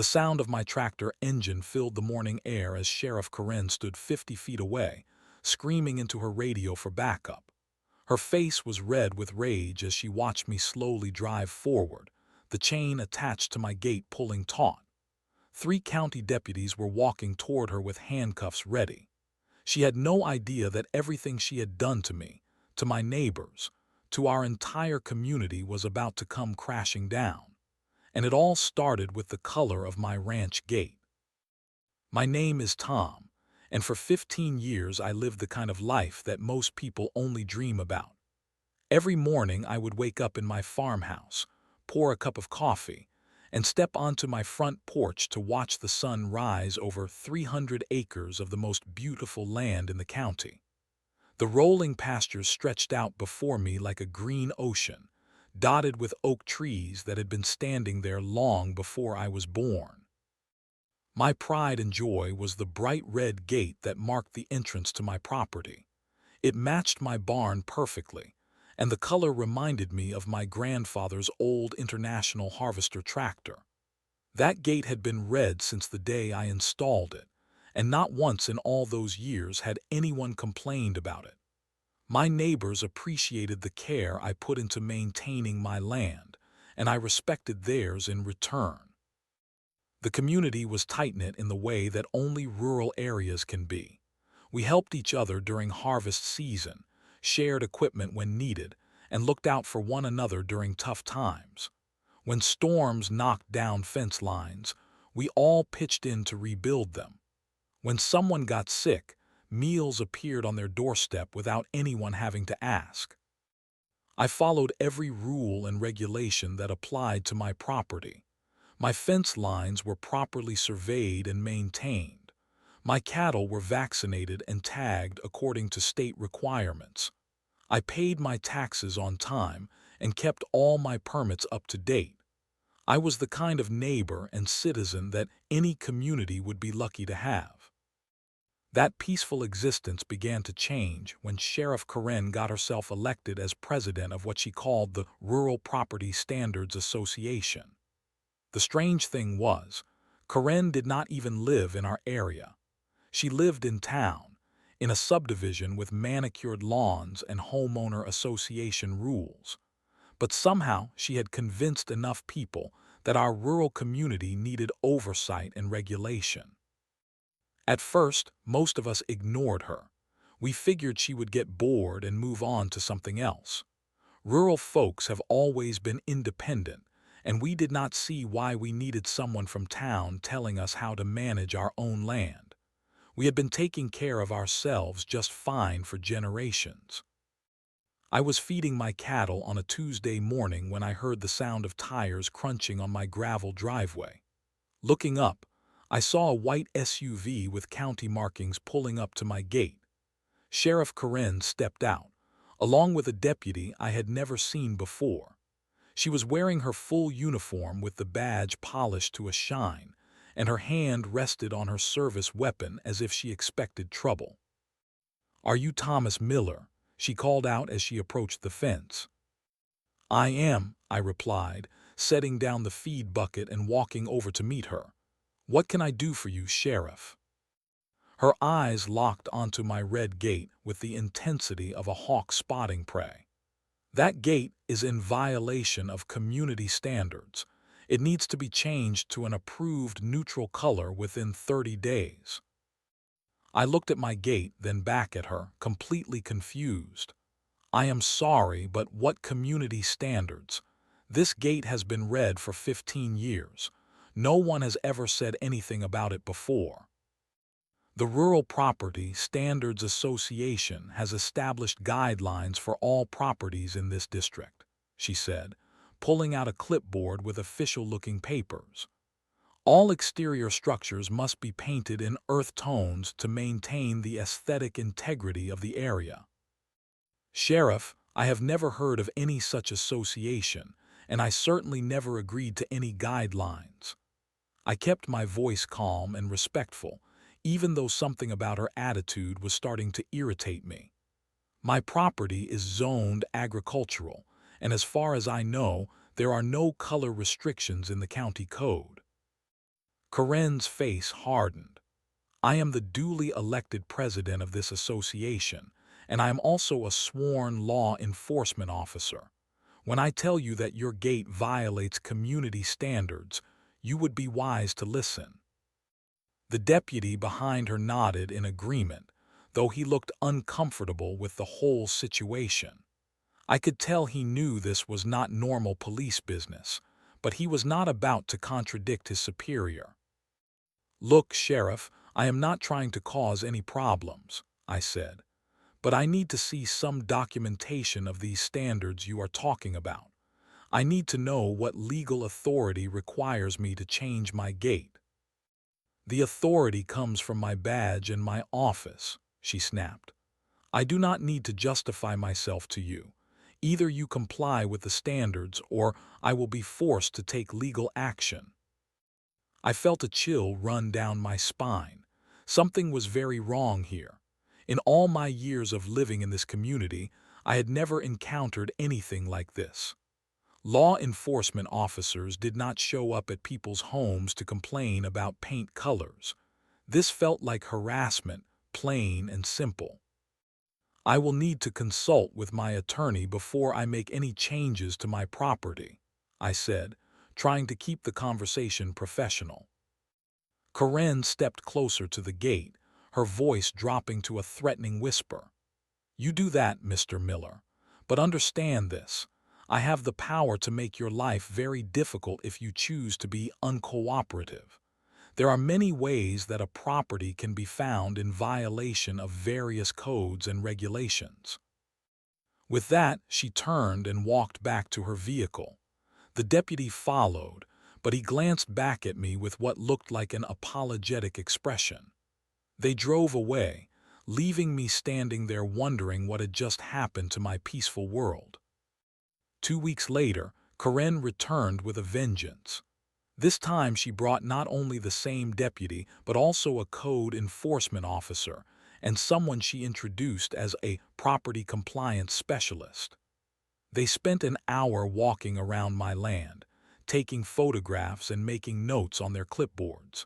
The sound of my tractor engine filled the morning air as Sheriff Karen stood 50 feet away, screaming into her radio for backup. Her face was red with rage as she watched me slowly drive forward, the chain attached to my gate pulling taut. 3 county deputies were walking toward her with handcuffs ready. She had no idea that everything she had done to me, to my neighbors, to our entire community was about to come crashing down. And it all started with the color of my ranch gate. My name is Tom, and for 15 years I lived the kind of life that most people only dream about. Every morning I would wake up in my farmhouse, pour a cup of coffee, and step onto my front porch to watch the sun rise over 300 acres of the most beautiful land in the county. The rolling pastures stretched out before me like a green ocean, dotted with oak trees that had been standing there long before I was born. My pride and joy was the bright red gate that marked the entrance to my property. It matched my barn perfectly, and the color reminded me of my grandfather's old International Harvester tractor. That gate had been red since the day I installed it, and not once in all those years had anyone complained about it. My neighbors appreciated the care I put into maintaining my land, and I respected theirs in return. The community was tight-knit in the way that only rural areas can be. We helped each other during harvest season, shared equipment when needed, and looked out for one another during tough times. When storms knocked down fence lines, we all pitched in to rebuild them. When someone got sick, meals appeared on their doorstep without anyone having to ask. I followed every rule and regulation that applied to my property. My fence lines were properly surveyed and maintained. My cattle were vaccinated and tagged according to state requirements. I paid my taxes on time and kept all my permits up to date. I was the kind of neighbor and citizen that any community would be lucky to have. That peaceful existence began to change when Sheriff Karen got herself elected as president of what she called the Rural Property Standards Association. The strange thing was, Karen did not even live in our area. She lived in town, in a subdivision with manicured lawns and homeowner association rules. But somehow she had convinced enough people that our rural community needed oversight and regulation. At first, most of us ignored her. We figured she would get bored and move on to something else. Rural folks have always been independent, and we did not see why we needed someone from town telling us how to manage our own land. We had been taking care of ourselves just fine for generations. I was feeding my cattle on a Tuesday morning when I heard the sound of tires crunching on my gravel driveway. Looking up, I saw a white SUV with county markings pulling up to my gate. Sheriff Karen stepped out, along with a deputy I had never seen before. She was wearing her full uniform with the badge polished to a shine, and her hand rested on her service weapon as if she expected trouble. "Are you Thomas Miller?" she called out as she approached the fence. "I am," I replied, setting down the feed bucket and walking over to meet her. "What can I do for you, Sheriff?" Her eyes locked onto my red gate with the intensity of a hawk spotting prey. "That gate is in violation of community standards. It needs to be changed to an approved neutral color within 30 days. I looked at my gate, then back at her, completely confused. "I am sorry, but what community standards? This gate has been red for 15 years. No one has ever said anything about it before." "The Rural Property Standards Association has established guidelines for all properties in this district," she said, pulling out a clipboard with official-looking papers. "All exterior structures must be painted in earth tones to maintain the aesthetic integrity of the area." "Sheriff, I have never heard of any such association, and I certainly never agreed to any guidelines." I kept my voice calm and respectful, even though something about her attitude was starting to irritate me. "My property is zoned agricultural, and as far as I know, there are no color restrictions in the county code." Karen's face hardened. I am the duly elected president of this association, and I am also a sworn law enforcement officer. When I tell you that your gate violates community standards, you would be wise to listen. The deputy behind her nodded in agreement, though he looked uncomfortable with the whole situation. I could tell he knew this was not normal police business, but he was not about to contradict his superior. "Look, Sheriff, I am not trying to cause any problems," I said, "but I need to see some documentation of these standards you are talking about. I need to know what legal authority requires me to change my gate." "The authority comes from my badge and my office," she snapped. "I do not need to justify myself to you. Either you comply with the standards or I will be forced to take legal action." I felt a chill run down my spine. Something was very wrong here. In all my years of living in this community, I had never encountered anything like this. Law enforcement officers did not show up at people's homes to complain about paint colors. This felt like harassment, plain and simple. "I will need to consult with my attorney before I make any changes to my property," I said, trying to keep the conversation professional. Karen stepped closer to the gate, her voice dropping to a threatening whisper. "You do that, Mr. Miller. But understand this. I have the power to make your life very difficult if you choose to be uncooperative. There are many ways that a property can be found in violation of various codes and regulations." With that, she turned and walked back to her vehicle. The deputy followed, but he glanced back at me with what looked like an apologetic expression. They drove away, leaving me standing there wondering what had just happened to my peaceful world. 2 weeks later, Karen returned with a vengeance. This time she brought not only the same deputy, but also a code enforcement officer and someone she introduced as a property compliance specialist. They spent an hour walking around my land, taking photographs and making notes on their clipboards.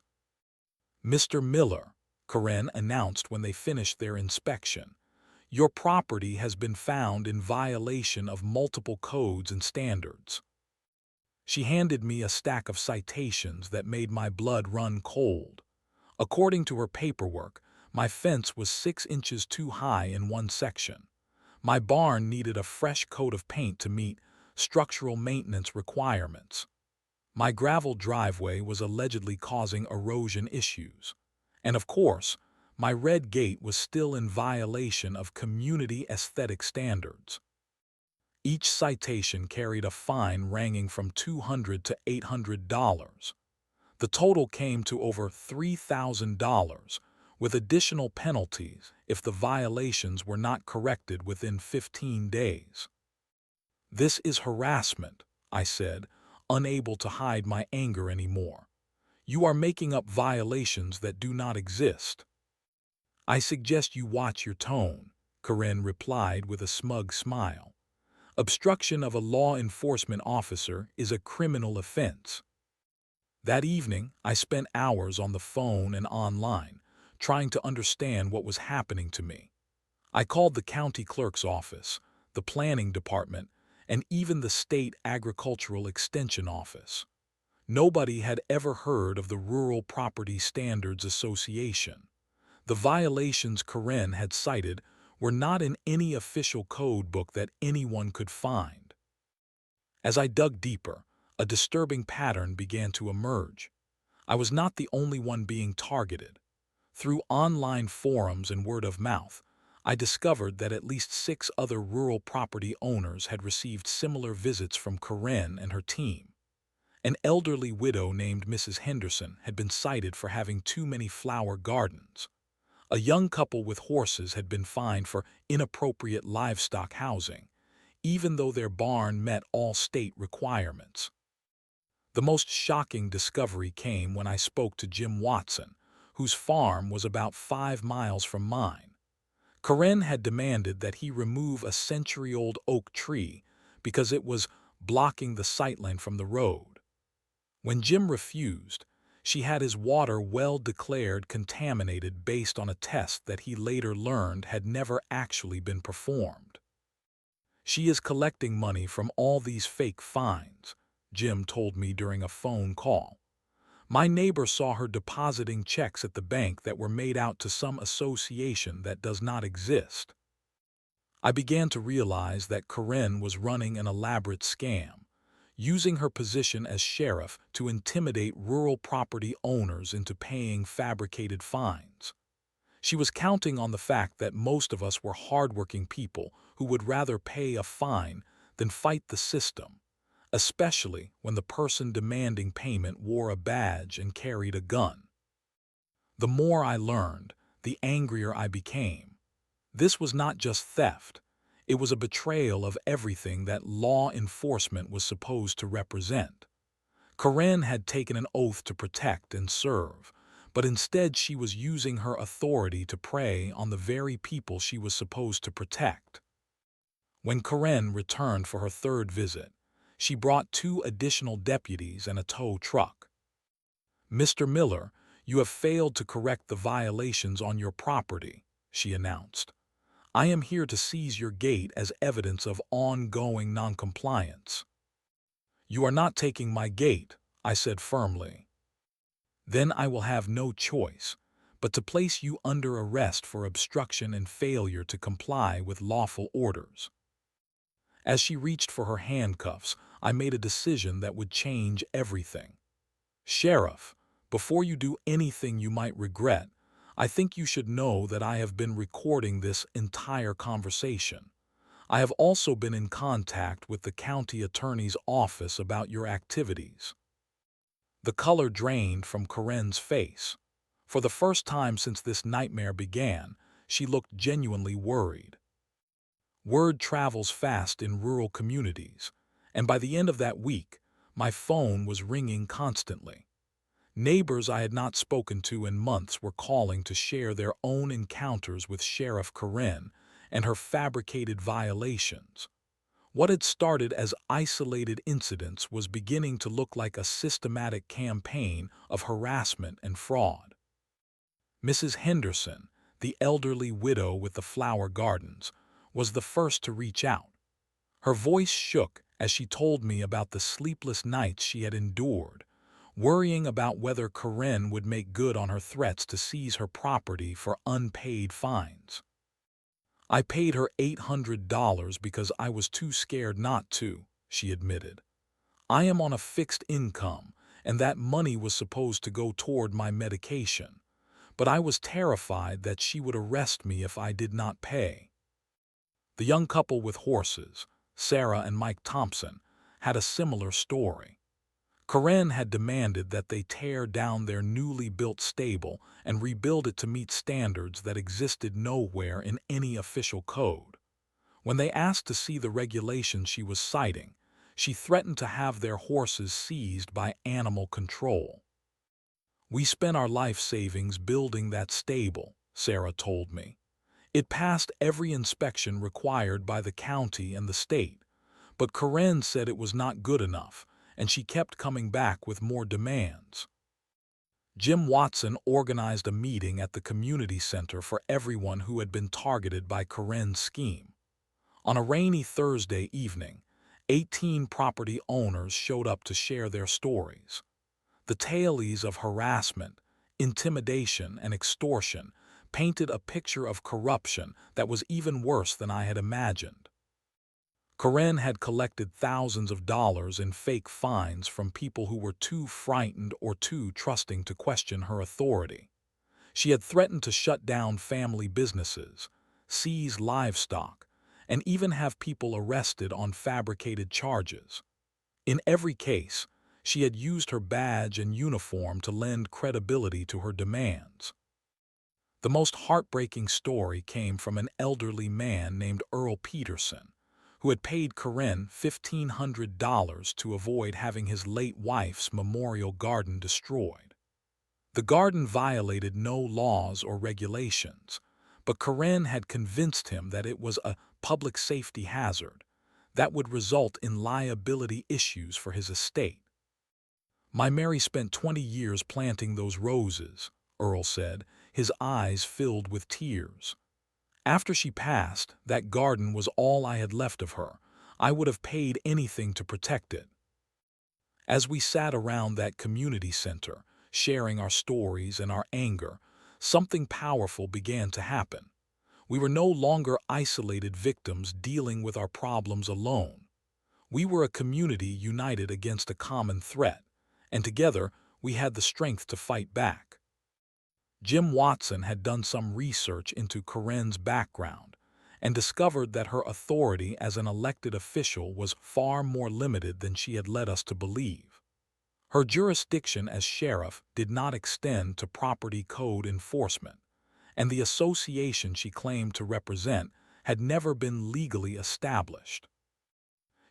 "Mr. Miller," Karen announced when they finished their inspection, "your property has been found in violation of multiple codes and standards." She handed me a stack of citations that made my blood run cold. According to her paperwork, my fence was 6 inches too high in one section. My barn needed a fresh coat of paint to meet structural maintenance requirements. My gravel driveway was allegedly causing erosion issues. And of course, my red gate was still in violation of community aesthetic standards. Each citation carried a fine ranging from $200 to $800. The total came to over $3,000, with additional penalties if the violations were not corrected within 15 days. "This is harassment," I said, unable to hide my anger anymore. "You are making up violations that do not exist." "I suggest you watch your tone," Karen replied with a smug smile. "Obstruction of a law enforcement officer is a criminal offense." That evening, I spent hours on the phone and online, trying to understand what was happening to me. I called the county clerk's office, the planning department, and even the state agricultural extension office. Nobody had ever heard of the Rural Property Standards Association. The violations Karen had cited were not in any official code book that anyone could find. As I dug deeper, a disturbing pattern began to emerge. I was not the only one being targeted. Through online forums and word of mouth, I discovered that at least 6 other rural property owners had received similar visits from Karen and her team. An elderly widow named Mrs. Henderson had been cited for having too many flower gardens. A young couple with horses had been fined for inappropriate livestock housing, even though their barn met all state requirements. The most shocking discovery came when I spoke to Jim Watson, whose farm was about 5 miles from mine. Karen had demanded that he remove a century-old oak tree because it was blocking the sightline from the road. When Jim refused, She had his water well declared contaminated based on a test that he later learned had never actually been performed. She is collecting money from all these fake fines, Jim told me during a phone call. My neighbor saw her depositing checks at the bank that were made out to some association that does not exist. I began to realize that Karen was running an elaborate scam, using her position as sheriff to intimidate rural property owners into paying fabricated fines. She was counting on the fact that most of us were hardworking people who would rather pay a fine than fight the system, especially when the person demanding payment wore a badge and carried a gun. The more I learned, the angrier I became. This was not just theft. It was a betrayal of everything that law enforcement was supposed to represent. Karen had taken an oath to protect and serve, but instead she was using her authority to prey on the very people she was supposed to protect. When Karen returned for her third visit, she brought 2 additional deputies and a tow truck. "Mr. Miller, you have failed to correct the violations on your property," she announced. "I am here to seize your gate as evidence of ongoing noncompliance." "You are not taking my gate," I said firmly. "Then I will have no choice but to place you under arrest for obstruction and failure to comply with lawful orders." As she reached for her handcuffs, I made a decision that would change everything. "Sheriff, before you do anything you might regret, I think you should know that I have been recording this entire conversation. I have also been in contact with the county attorney's office about your activities." The color drained from Karen's face. For the first time since this nightmare began, she looked genuinely worried. Word travels fast in rural communities, and by the end of that week, my phone was ringing constantly. Neighbors I had not spoken to in months were calling to share their own encounters with Sheriff Karen and her fabricated violations. What had started as isolated incidents was beginning to look like a systematic campaign of harassment and fraud. Mrs. Henderson, the elderly widow with the flower gardens, was the first to reach out. Her voice shook as she told me about the sleepless nights she had endured, worrying about whether Karen would make good on her threats to seize her property for unpaid fines. "I paid her $800 because I was too scared not to," she admitted. "I am on a fixed income, and that money was supposed to go toward my medication, but I was terrified that she would arrest me if I did not pay." The young couple with horses, Sarah and Mike Thompson, had a similar story. Karen had demanded that they tear down their newly built stable and rebuild it to meet standards that existed nowhere in any official code. When they asked to see the regulations she was citing, she threatened to have their horses seized by animal control. "We spent our life savings building that stable," Sarah told me. "It passed every inspection required by the county and the state, but Karen said it was not good enough, and she kept coming back with more demands." Jim Watson organized a meeting at the community center for everyone who had been targeted by Karen's scheme. On a rainy Thursday evening, 18 property owners showed up to share their stories. The tales of harassment, intimidation, and extortion painted a picture of corruption that was even worse than I had imagined. Karen had collected thousands of dollars in fake fines from people who were too frightened or too trusting to question her authority. She had threatened to shut down family businesses, seize livestock, and even have people arrested on fabricated charges. In every case, she had used her badge and uniform to lend credibility to her demands. The most heartbreaking story came from an elderly man named Earl Peterson, who had paid Karen $1,500 to avoid having his late wife's memorial garden destroyed. The garden violated no laws or regulations, but Karen had convinced him that it was a public safety hazard that would result in liability issues for his estate. My Mary spent 20 years planting those roses, Earl said, his eyes filled with tears. After she passed, that garden was all I had left of her. I would have paid anything to protect it. As we sat around that community center, sharing our stories and our anger, something powerful began to happen. We were no longer isolated victims dealing with our problems alone. We were a community united against a common threat, and together we had the strength to fight back. Jim Watson had done some research into Karen's background and discovered that her authority as an elected official was far more limited than she had led us to believe. Her jurisdiction as sheriff did not extend to property code enforcement, and the association she claimed to represent had never been legally established.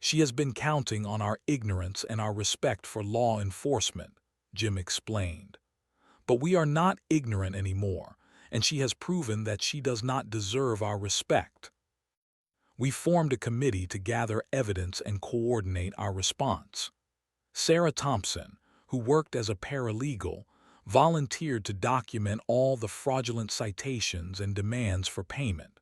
She has been counting on our ignorance and our respect for law enforcement, Jim explained. But we are not ignorant anymore, and she has proven that she does not deserve our respect. We formed a committee to gather evidence and coordinate our response. Sarah Thompson, who worked as a paralegal, volunteered to document all the fraudulent citations and demands for payment.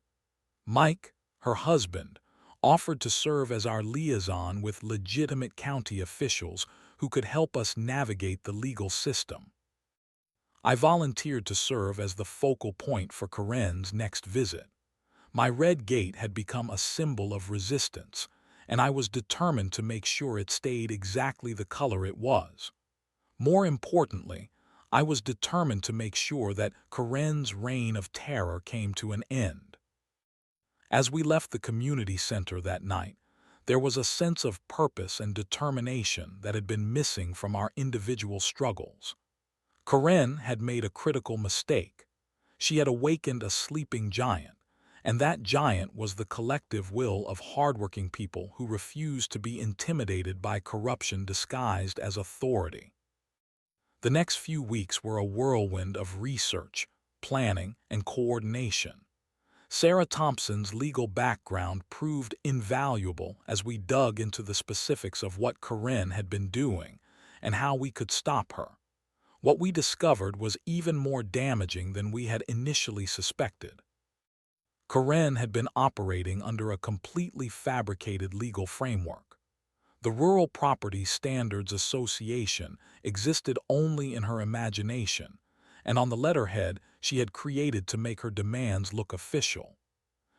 Mike, her husband, offered to serve as our liaison with legitimate county officials who could help us navigate the legal system. I volunteered to serve as the focal point for Karen's next visit. My red gate had become a symbol of resistance, and I was determined to make sure it stayed exactly the color it was. More importantly, I was determined to make sure that Karen's reign of terror came to an end. As we left the community center that night, there was a sense of purpose and determination that had been missing from our individual struggles. Karen had made a critical mistake. She had awakened a sleeping giant, and that giant was the collective will of hardworking people who refused to be intimidated by corruption disguised as authority. The next few weeks were a whirlwind of research, planning, and coordination. Sarah Thompson's legal background proved invaluable as we dug into the specifics of what Karen had been doing and how we could stop her. What we discovered was even more damaging than we had initially suspected. Karen had been operating under a completely fabricated legal framework. The Rural Property Standards Association existed only in her imagination, and on the letterhead she had created to make her demands look official.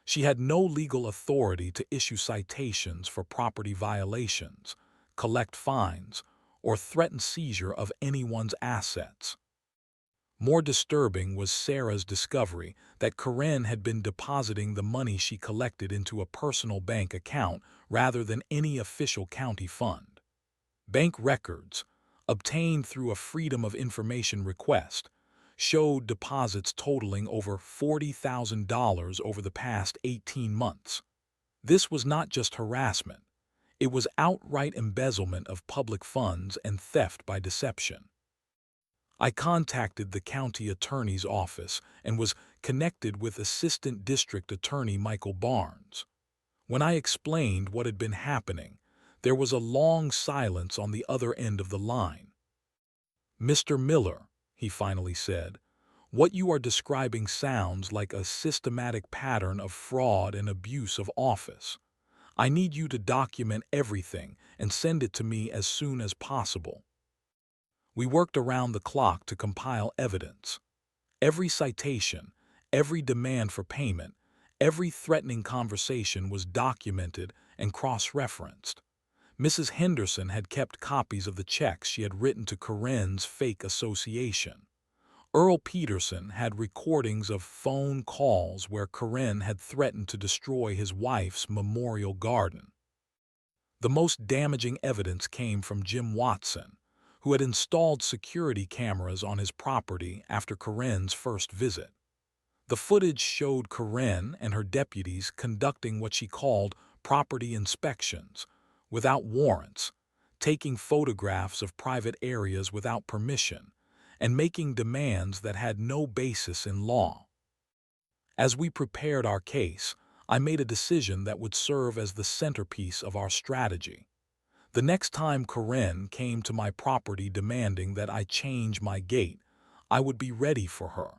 She had no legal authority to issue citations for property violations, collect fines, or threaten seizure of anyone's assets. More disturbing was Sarah's discovery that Karen had been depositing the money she collected into a personal bank account rather than any official county fund. Bank records, obtained through a Freedom of Information request, showed deposits totaling over $40,000 over the past 18 months. This was not just harassment. It was outright embezzlement of public funds and theft by deception. I contacted the county attorney's office and was connected with Assistant District Attorney Michael Barnes. When I explained what had been happening, there was a long silence on the other end of the line. "Mr. Miller," he finally said, "what you are describing sounds like a systematic pattern of fraud and abuse of office. I need you to document everything and send it to me as soon as possible." We worked around the clock to compile evidence. Every citation, every demand for payment, every threatening conversation was documented and cross-referenced. Mrs. Henderson had kept copies of the checks she had written to Karen's fake association. Earl Peterson had recordings of phone calls where Karen had threatened to destroy his wife's memorial garden. The most damaging evidence came from Jim Watson, who had installed security cameras on his property after Karen's first visit. The footage showed Karen and her deputies conducting what she called property inspections, without warrants, taking photographs of private areas without permission, and making demands that had no basis in law. As we prepared our case, I made a decision that would serve as the centerpiece of our strategy. The next time Karen came to my property demanding that I change my gate, I would be ready for her.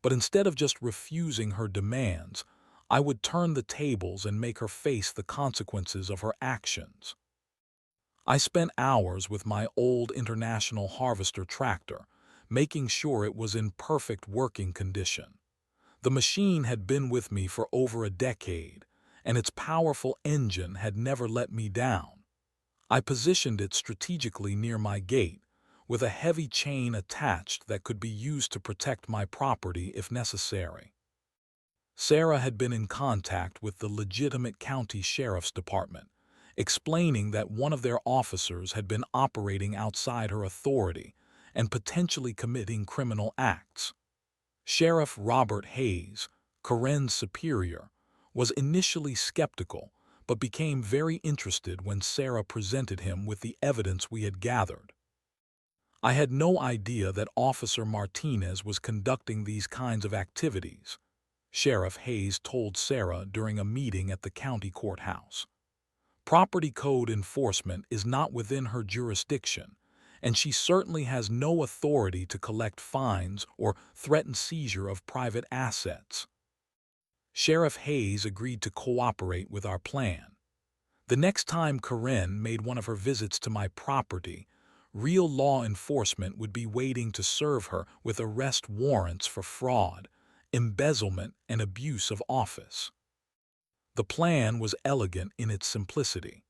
But instead of just refusing her demands, I would turn the tables and make her face the consequences of her actions. I spent hours with my old International Harvester tractor, making sure it was in perfect working condition. The machine had been with me for over a decade, and its powerful engine had never let me down. I positioned it strategically near my gate, with a heavy chain attached that could be used to protect my property if necessary. Sarah had been in contact with the legitimate county sheriff's department, explaining that one of their officers had been operating outside her authority and potentially committing criminal acts. Sheriff Robert Hayes, Karen's superior, was initially skeptical but became very interested when Sarah presented him with the evidence we had gathered. I had no idea that Officer Martinez was conducting these kinds of activities, Sheriff Hayes told Sarah during a meeting at the county courthouse. Property code enforcement is not within her jurisdiction, and she certainly has no authority to collect fines or threaten seizure of private assets. Sheriff Hayes agreed to cooperate with our plan. The next time Karen made one of her visits to my property, real law enforcement would be waiting to serve her with arrest warrants for fraud, embezzlement, and abuse of office. The plan was elegant in its simplicity.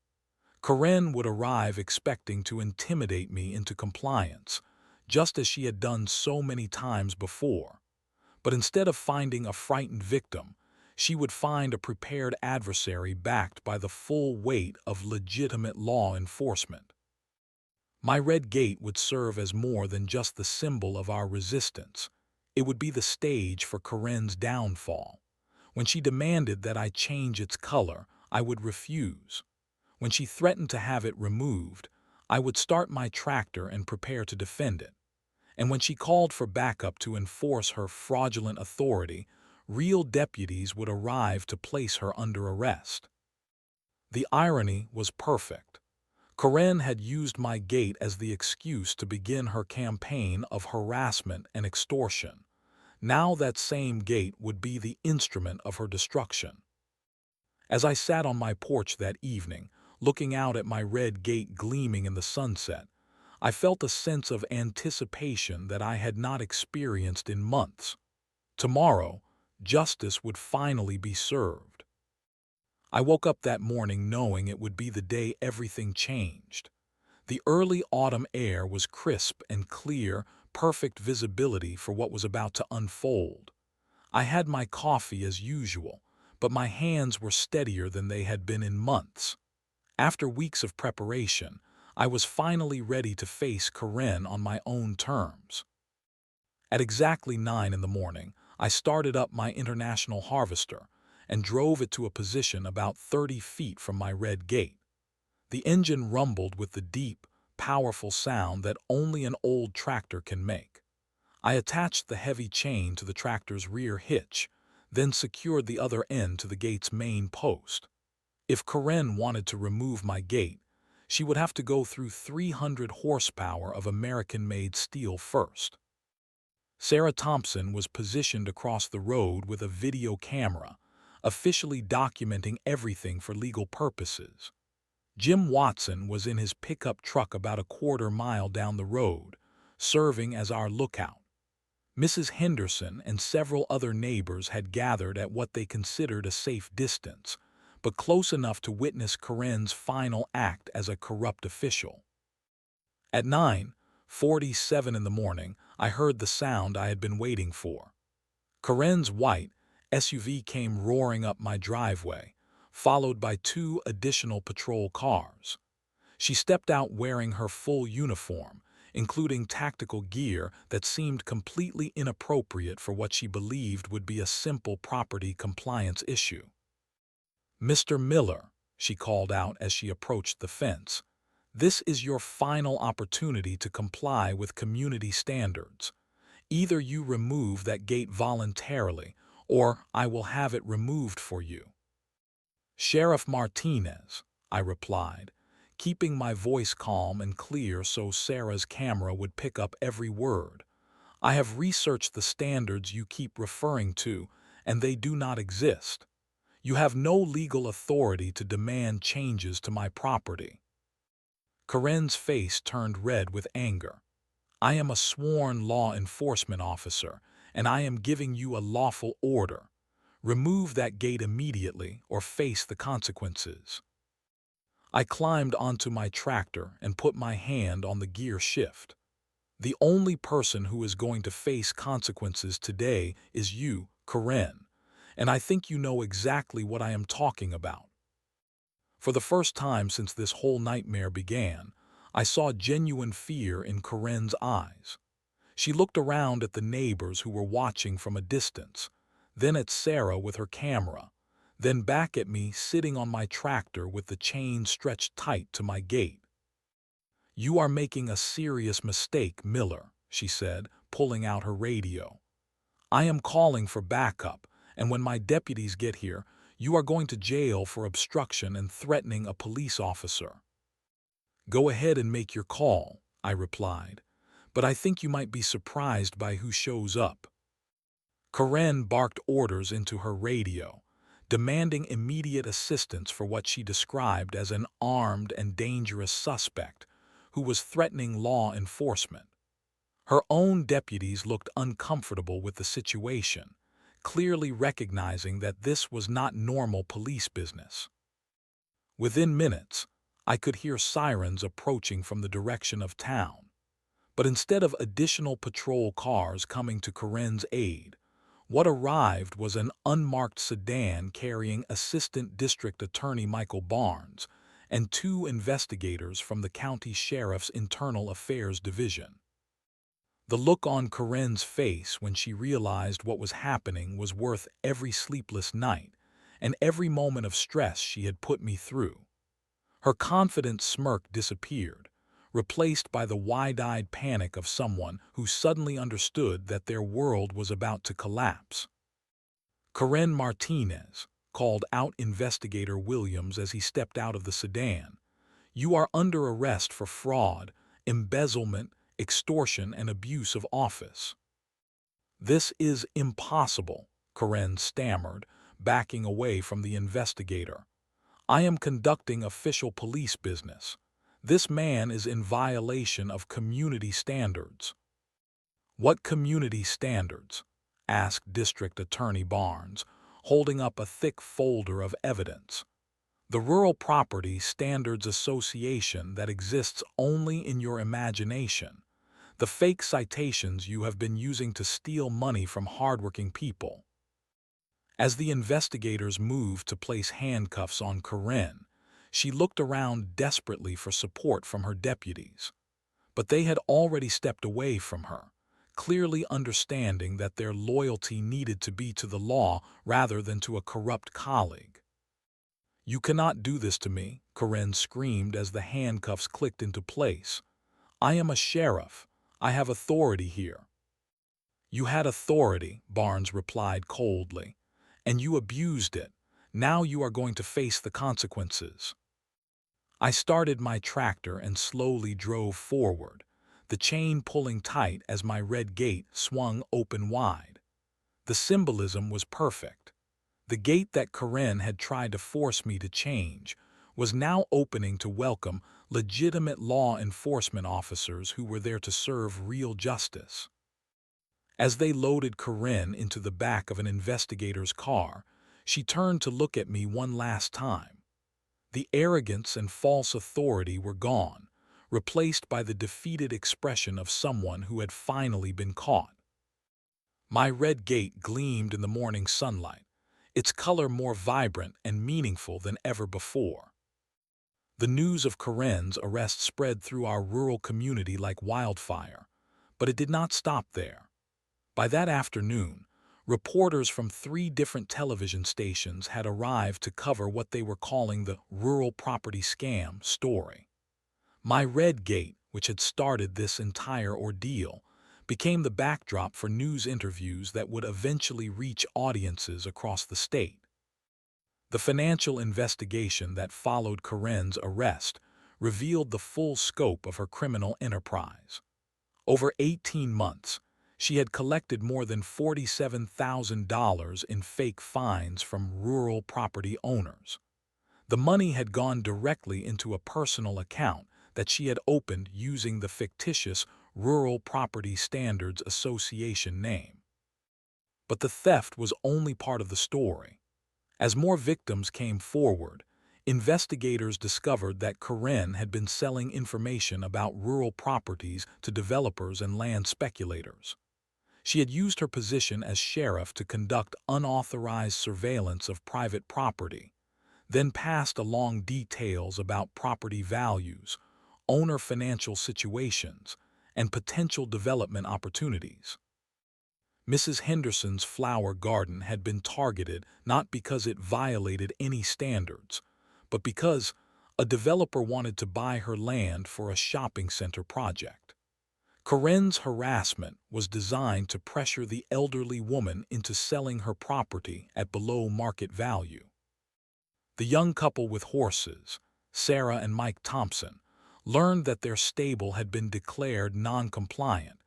Karen would arrive expecting to intimidate me into compliance, just as she had done so many times before. But instead of finding a frightened victim, she would find a prepared adversary backed by the full weight of legitimate law enforcement. My red gate would serve as more than just the symbol of our resistance. It would be the stage for Karen's downfall. When she demanded that I change its color, I would refuse. When she threatened to have it removed, I would start my tractor and prepare to defend it. And when she called for backup to enforce her fraudulent authority, real deputies would arrive to place her under arrest. The irony was perfect. Karen had used my gate as the excuse to begin her campaign of harassment and extortion. Now that same gate would be the instrument of her destruction. As I sat on my porch that evening, looking out at my red gate gleaming in the sunset, I felt a sense of anticipation that I had not experienced in months. Tomorrow, justice would finally be served. I woke up that morning knowing it would be the day everything changed. The early autumn air was crisp and clear, perfect visibility for what was about to unfold. I had my coffee as usual, but my hands were steadier than they had been in months. After weeks of preparation, I was finally ready to face Karen on my own terms. At exactly 9 in the morning, I started up my International Harvester and drove it to a position about 30 feet from my red gate. The engine rumbled with the deep, powerful sound that only an old tractor can make. I attached the heavy chain to the tractor's rear hitch, then secured the other end to the gate's main post. If Karen wanted to remove my gate, she would have to go through 300 horsepower of American-made steel first. Sarah Thompson was positioned across the road with a video camera, officially documenting everything for legal purposes. Jim Watson was in his pickup truck about a quarter-mile down the road, serving as our lookout. Mrs. Henderson and several other neighbors had gathered at what they considered a safe distance, but close enough to witness Karen's final act as a corrupt official. At 9:47 in the morning, I heard the sound I had been waiting for. Karen's white SUV came roaring up my driveway, followed by 2 additional patrol cars. She stepped out wearing her full uniform, including tactical gear that seemed completely inappropriate for what she believed would be a simple property compliance issue. "Mr. Miller," she called out as she approached the fence, "this is your final opportunity to comply with community standards. Either you remove that gate voluntarily, or I will have it removed for you." "Sheriff Martinez," I replied, keeping my voice calm and clear so Sarah's camera would pick up every word. "I have researched the standards you keep referring to, and they do not exist. You have no legal authority to demand changes to my property." Karen's face turned red with anger. "I am a sworn law enforcement officer, and I am giving you a lawful order. Remove that gate immediately or face the consequences." I climbed onto my tractor and put my hand on the gear shift. "The only person who is going to face consequences today is you, Karen, and I think you know exactly what I am talking about." For the first time since this whole nightmare began, I saw genuine fear in Karen's eyes. She looked around at the neighbors who were watching from a distance, then at Sarah with her camera, then back at me sitting on my tractor with the chain stretched tight to my gate. "You are making a serious mistake, Miller," she said, pulling out her radio. "I am calling for backup, and when my deputies get here, you are going to jail for obstruction and threatening a police officer." "Go ahead and make your call," I replied, "but I think you might be surprised by who shows up." Karen barked orders into her radio, demanding immediate assistance for what she described as an armed and dangerous suspect who was threatening law enforcement. Her own deputies looked uncomfortable with the situation, clearly recognizing that this was not normal police business. Within minutes, I could hear sirens approaching from the direction of town. But instead of additional patrol cars coming to Karen's aid, what arrived was an unmarked sedan carrying Assistant District Attorney Michael Barnes and two investigators from the county sheriff's Internal Affairs Division. The look on Karen's face when she realized what was happening was worth every sleepless night and every moment of stress she had put me through. Her confident smirk disappeared, replaced by the wide-eyed panic of someone who suddenly understood that their world was about to collapse. "Karen Martinez," called out Investigator Williams as he stepped out of the sedan, "you are under arrest for fraud, embezzlement, extortion, and abuse of office." "This is impossible," Karen stammered, backing away from the investigator. "I am conducting official police business. This man is in violation of community standards." "What community standards?" asked District Attorney Barnes, holding up a thick folder of evidence. "The Rural Property Standards Association that exists only in your imagination. The fake citations you have been using to steal money from hardworking people." As the investigators moved to place handcuffs on Karen, she looked around desperately for support from her deputies. But they had already stepped away from her, clearly understanding that their loyalty needed to be to the law rather than to a corrupt colleague. "You cannot do this to me," Karen screamed as the handcuffs clicked into place. "I am a sheriff. I have authority here." "You had authority," Barnes replied coldly, "and you abused it. Now you are going to face the consequences." I started my tractor and slowly drove forward, the chain pulling tight as my red gate swung open wide. The symbolism was perfect. The gate that Karen had tried to force me to change was now opening to welcome legitimate law enforcement officers who were there to serve real justice. As they loaded Karen into the back of an investigator's car, she turned to look at me one last time. The arrogance and false authority were gone, replaced by the defeated expression of someone who had finally been caught. My red gate gleamed in the morning sunlight, its color more vibrant and meaningful than ever before. The news of Karen's arrest spread through our rural community like wildfire, but it did not stop there. By that afternoon, reporters from 3 different television stations had arrived to cover what they were calling the rural property scam story. My red gate, which had started this entire ordeal, became the backdrop for news interviews that would eventually reach audiences across the state. The financial investigation that followed Karen's arrest revealed the full scope of her criminal enterprise. Over 18 months, she had collected more than $47,000 in fake fines from rural property owners. The money had gone directly into a personal account that she had opened using the fictitious Rural Property Standards Association name. But the theft was only part of the story. As more victims came forward, investigators discovered that Karen had been selling information about rural properties to developers and land speculators. She had used her position as sheriff to conduct unauthorized surveillance of private property, then passed along details about property values, owner financial situations, and potential development opportunities. Mrs. Henderson's flower garden had been targeted not because it violated any standards, but because a developer wanted to buy her land for a shopping center project. Karen's harassment was designed to pressure the elderly woman into selling her property at below market value. The young couple with horses, Sarah and Mike Thompson, learned that their stable had been declared non-compliant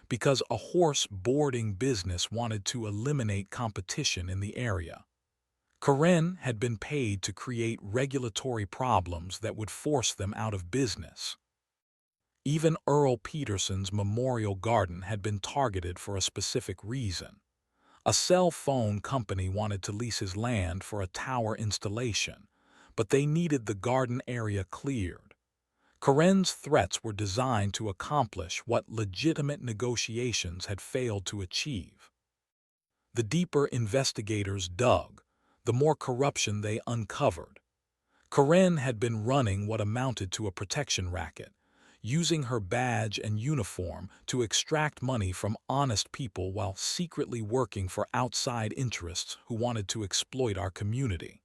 because a horse boarding business wanted to eliminate competition in the area. Karen had been paid to create regulatory problems that would force them out of business. Even Earl Peterson's memorial garden had been targeted for a specific reason. A cell phone company wanted to lease his land for a tower installation, but they needed the garden area cleared. Karen's threats were designed to accomplish what legitimate negotiations had failed to achieve. The deeper investigators dug, the more corruption they uncovered. Karen had been running what amounted to a protection racket, using her badge and uniform to extract money from honest people while secretly working for outside interests who wanted to exploit our community.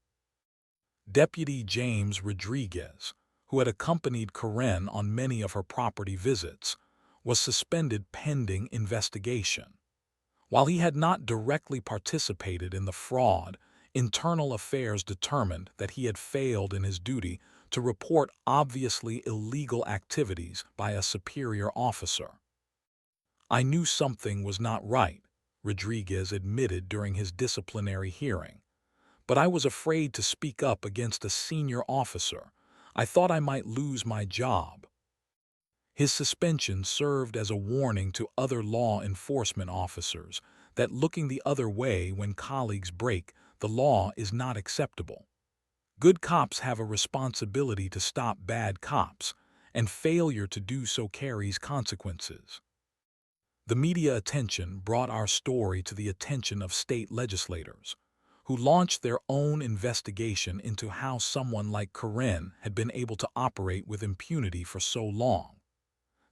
Deputy James Rodriguez, who had accompanied Karen on many of her property visits, was suspended pending investigation. While he had not directly participated in the fraud, Internal Affairs determined that he had failed in his duty to report obviously illegal activities by a superior officer. "I knew something was not right," Rodriguez admitted during his disciplinary hearing, "but I was afraid to speak up against a senior officer. I thought I might lose my job." His suspension served as a warning to other law enforcement officers that looking the other way when colleagues break the law is not acceptable. Good cops have a responsibility to stop bad cops, and failure to do so carries consequences. The media attention brought our story to the attention of state legislators, who launched their own investigation into how someone like Karen had been able to operate with impunity for so long.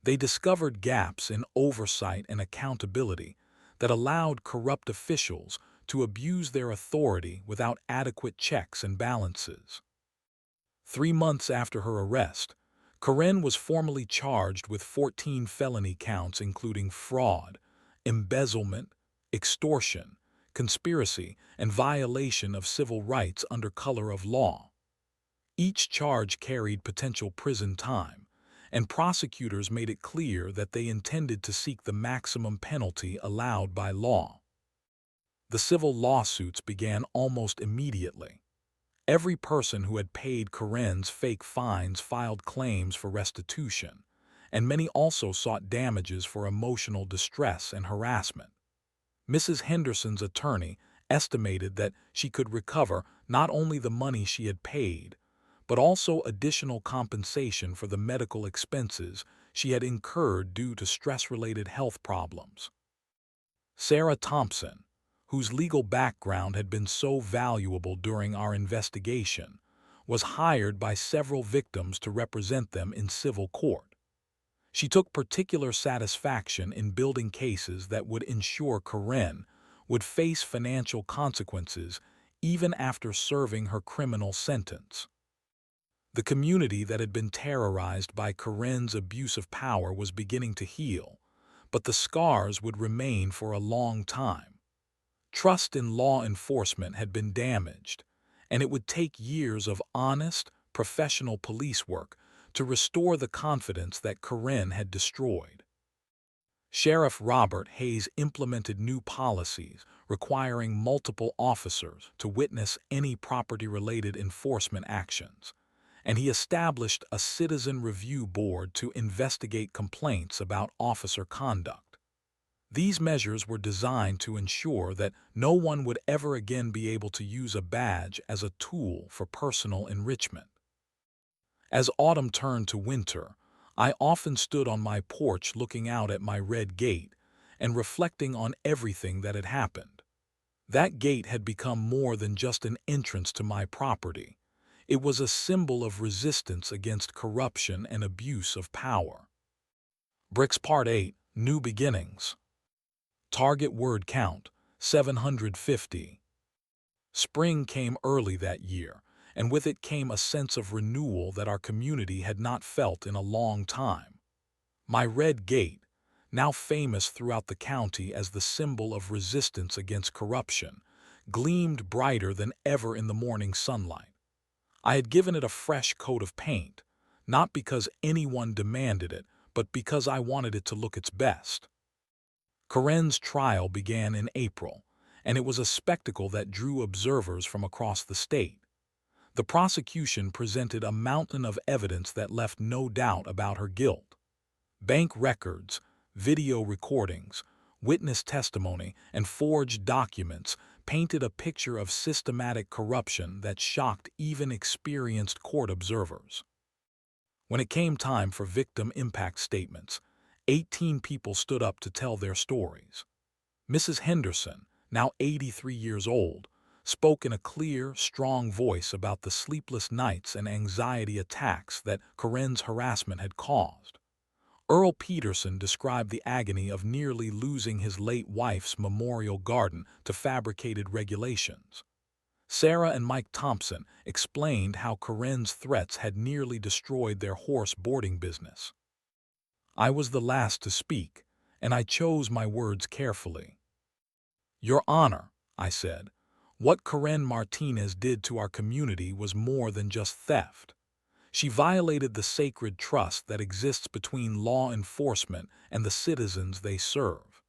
They discovered gaps in oversight and accountability that allowed corrupt officials to abuse their authority without adequate checks and balances. 3 months after her arrest, Karen was formally charged with 14 felony counts including fraud, embezzlement, extortion, conspiracy, and violation of civil rights under color of law. Each charge carried potential prison time, and prosecutors made it clear that they intended to seek the maximum penalty allowed by law. The civil lawsuits began almost immediately. Every person who had paid Karen's fake fines filed claims for restitution, and many also sought damages for emotional distress and harassment. Mrs. Henderson's attorney estimated that she could recover not only the money she had paid, but also additional compensation for the medical expenses she had incurred due to stress-related health problems. Sarah Thompson, whose legal background had been so valuable during our investigation, was hired by several victims to represent them in civil court. She took particular satisfaction in building cases that would ensure Karen would face financial consequences even after serving her criminal sentence. The community that had been terrorized by Karen's abuse of power was beginning to heal, but the scars would remain for a long time. Trust in law enforcement had been damaged, and it would take years of honest, professional police work to restore the confidence that Karen had destroyed. Sheriff Robert Hayes implemented new policies requiring multiple officers to witness any property-related enforcement actions, and he established a citizen review board to investigate complaints about officer conduct. These measures were designed to ensure that no one would ever again be able to use a badge as a tool for personal enrichment. As autumn turned to winter, I often stood on my porch looking out at my red gate and reflecting on everything that had happened. That gate had become more than just an entrance to my property. It was a symbol of resistance against corruption and abuse of power. Bricks Part 8, New Beginnings. Target word count, 750. Spring came early that year, and with it came a sense of renewal that our community had not felt in a long time. My red gate, now famous throughout the county as the symbol of resistance against corruption, gleamed brighter than ever in the morning sunlight. I had given it a fresh coat of paint, not because anyone demanded it, but because I wanted it to look its best. Karen's trial began in April, and it was a spectacle that drew observers from across the state. The prosecution presented a mountain of evidence that left no doubt about her guilt. Bank records, video recordings, witness testimony, and forged documents painted a picture of systematic corruption that shocked even experienced court observers. When it came time for victim impact statements, 18 people stood up to tell their stories. Mrs. Henderson, now 83 years old, spoke in a clear, strong voice about the sleepless nights and anxiety attacks that Karen's harassment had caused. Earl Peterson described the agony of nearly losing his late wife's memorial garden to fabricated regulations. Sarah and Mike Thompson explained how Karen's threats had nearly destroyed their horse boarding business. I was the last to speak, and I chose my words carefully. "Your Honor," I said, "what Karen Martinez did to our community was more than just theft. She violated the sacred trust that exists between law enforcement and the citizens they serve.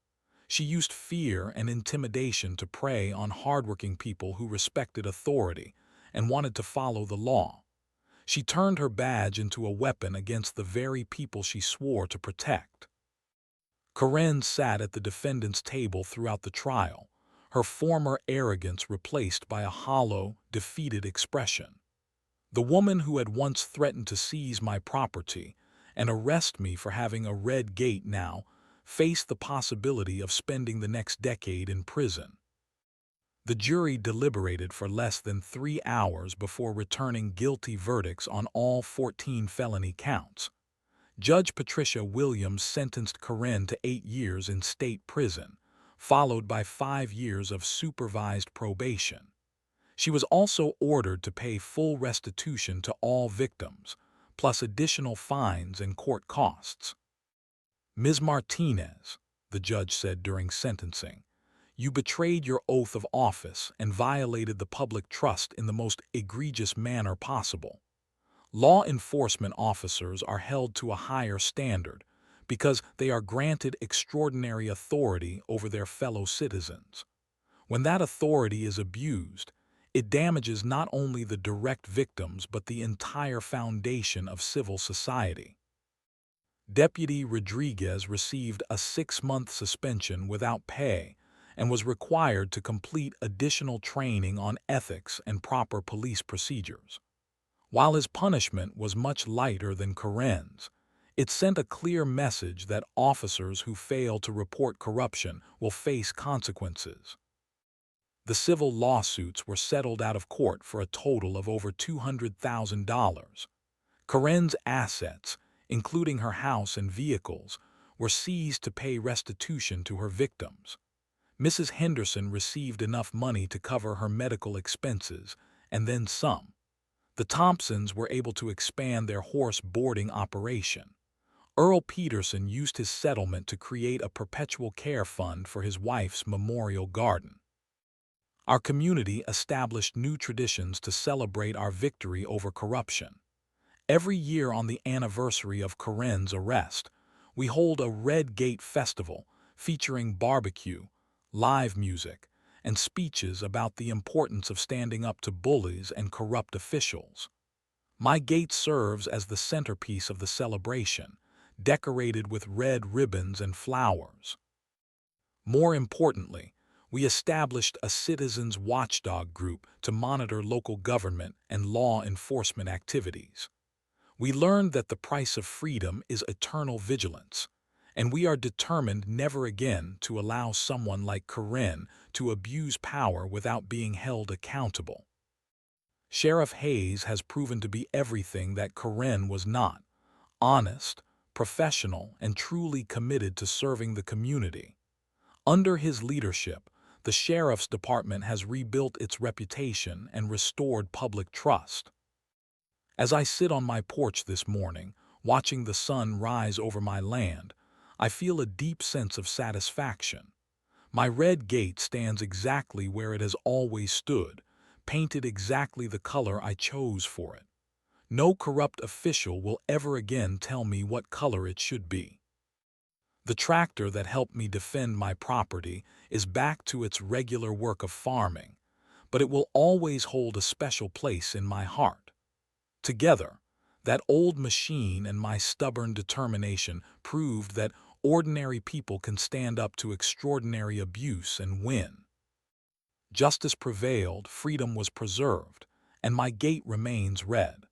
She used fear and intimidation to prey on hardworking people who respected authority and wanted to follow the law. She turned her badge into a weapon against the very people she swore to protect." Karen sat at the defendant's table throughout the trial, her former arrogance replaced by a hollow, defeated expression. The woman who had once threatened to seize my property and arrest me for having a red gate now faced the possibility of spending the next decade in prison. The jury deliberated for less than 3 hours before returning guilty verdicts on all 14 felony counts. Judge Patricia Williams sentenced Karen to 8 years in state prison, followed by 5 years of supervised probation. She was also ordered to pay full restitution to all victims, plus additional fines and court costs. "Ms. Martinez," the judge said during sentencing, "you betrayed your oath of office and violated the public trust in the most egregious manner possible. Law enforcement officers are held to a higher standard because they are granted extraordinary authority over their fellow citizens. When that authority is abused, it damages not only the direct victims but the entire foundation of civil society." Deputy Rodriguez received a 6-month suspension without pay and was required to complete additional training on ethics and proper police procedures. While his punishment was much lighter than Karen's, it sent a clear message that officers who fail to report corruption will face consequences. The civil lawsuits were settled out of court for a total of over $200,000. Karen's assets, including her house and vehicles, were seized to pay restitution to her victims. Mrs. Henderson received enough money to cover her medical expenses, and then some. The Thompsons were able to expand their horse boarding operation. Earl Peterson used his settlement to create a perpetual care fund for his wife's memorial garden. Our community established new traditions to celebrate our victory over corruption. Every year on the anniversary of Karen's arrest, we hold a Red Gate Festival featuring barbecue, live music, and speeches about the importance of standing up to bullies and corrupt officials. My gate serves as the centerpiece of the celebration, decorated with red ribbons and flowers. More importantly, we established a citizens' watchdog group to monitor local government and law enforcement activities. We learned that the price of freedom is eternal vigilance, and we are determined never again to allow someone like Karen to abuse power without being held accountable. Sheriff Hayes has proven to be everything that Karen was not: honest, professional, and truly committed to serving the community. Under his leadership, the Sheriff's Department has rebuilt its reputation and restored public trust. As I sit on my porch this morning, watching the sun rise over my land, I feel a deep sense of satisfaction. My red gate stands exactly where it has always stood, painted exactly the color I chose for it. No corrupt official will ever again tell me what color it should be. The tractor that helped me defend my property is back to its regular work of farming, but it will always hold a special place in my heart. Together, that old machine and my stubborn determination proved that ordinary people can stand up to extraordinary abuse and win. Justice prevailed, freedom was preserved, and my gate remains red.